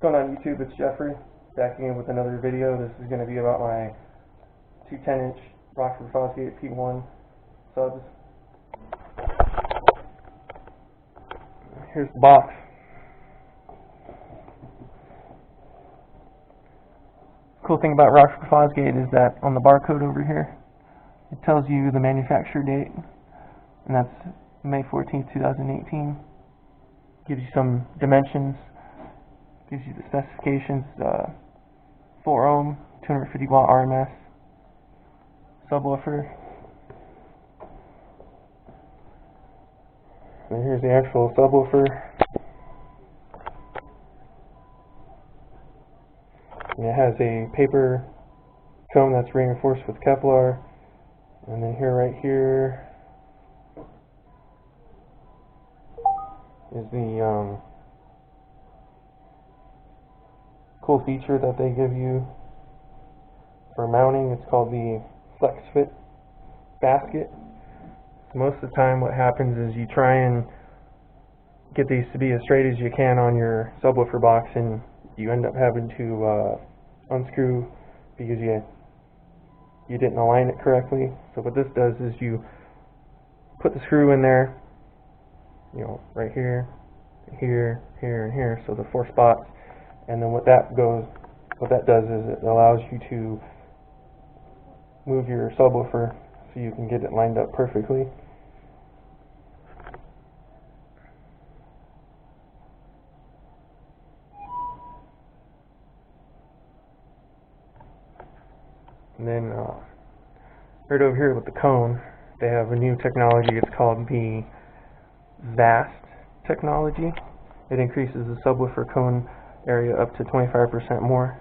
What's going on YouTube? It's Jeffrey, back again with another video. This is going to be about my two 10-inch Rockford fosgate P1 subs. Here's the box. Cool thing about Rockford fosgate is that on the barcode over here, it tells you the manufacture date, and that's May 14th, 2018. Gives you some dimensions. Gives you the specifications, 4 ohm, 250 watt RMS, subwoofer. And here's the actual subwoofer. And it has a paper cone that's reinforced with Kevlar. And then right here is the cool feature that they give you for mounting. It's called the flex fit basket. Most of the time what happens is you try and get these to be as straight as you can on your subwoofer box, and you end up having to unscrew because you didn't align it correctly. So what this does is you put the screw in there, you know, right here, here, here, and here, so the 4 spots. And then what that does is it allows you to move your subwoofer so you can get it lined up perfectly. And then right over here with the cone, they have a new technology. It's called the VAST technology. It increases the subwoofer cone area up to 25% more.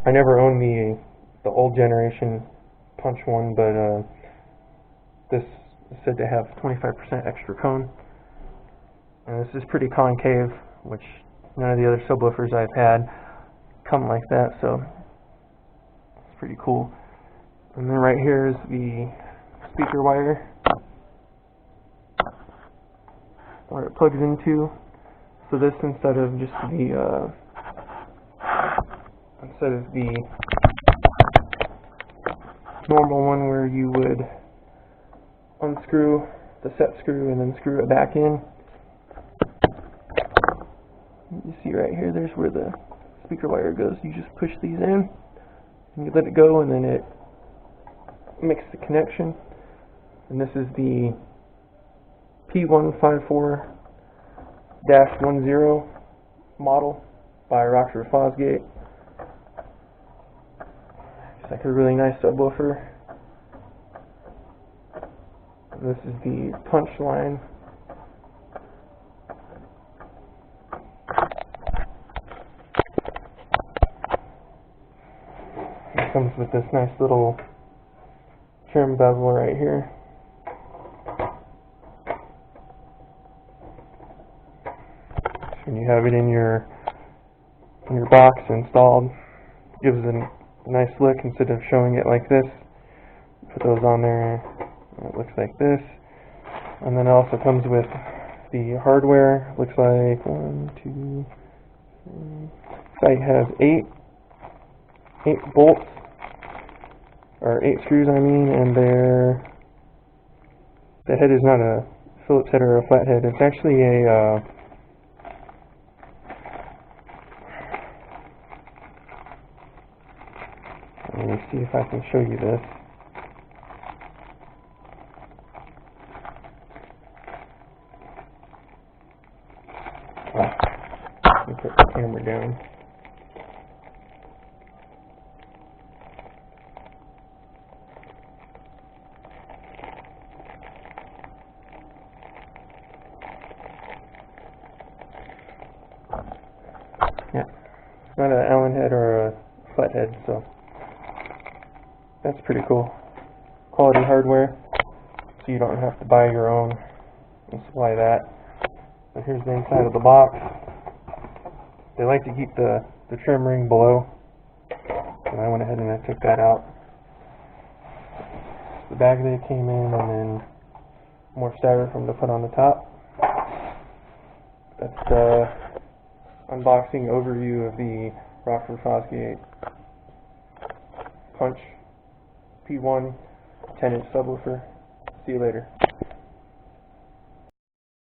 I never owned the old generation punch one, but this is said to have 25% extra cone. And this is pretty concave, which none of the other subwoofers I've had come like that, so it's pretty cool. And then right here is the speaker wire where it plugs into. So this, instead of the normal one where you would unscrew the set screw and then screw it back in, you see right here, there's where the speaker wire goes. You just push these in and you let it go, and then it makes the connection. And this is the p1s4-10 model by Rockford fosgate. It's like a really nice subwoofer. This is the punch line. It comes with this nice little trim bevel right here. When you have it in your box installed, it gives it a nice look instead of showing it like this. Put those on there, and it looks like this. And then it also comes with the hardware. Looks like 1, 2, 3. Site has 8 bolts, or 8 screws, I mean, and the head is not a Phillips head or a flat head. It's actually a let me see if I can show you this. Let me put the camera down. Yeah, it's not an Allen head or a flat head, so that's pretty cool. Quality hardware, so you don't have to buy your own and supply that. And here's the inside of the box. They like to keep the trim ring below, and I went ahead and I took that out. The bag that it came in, and then more styrofoam to put on the top. That's unboxing overview of the Rockford fosgate punch p1 10-inch subwoofer. See you later.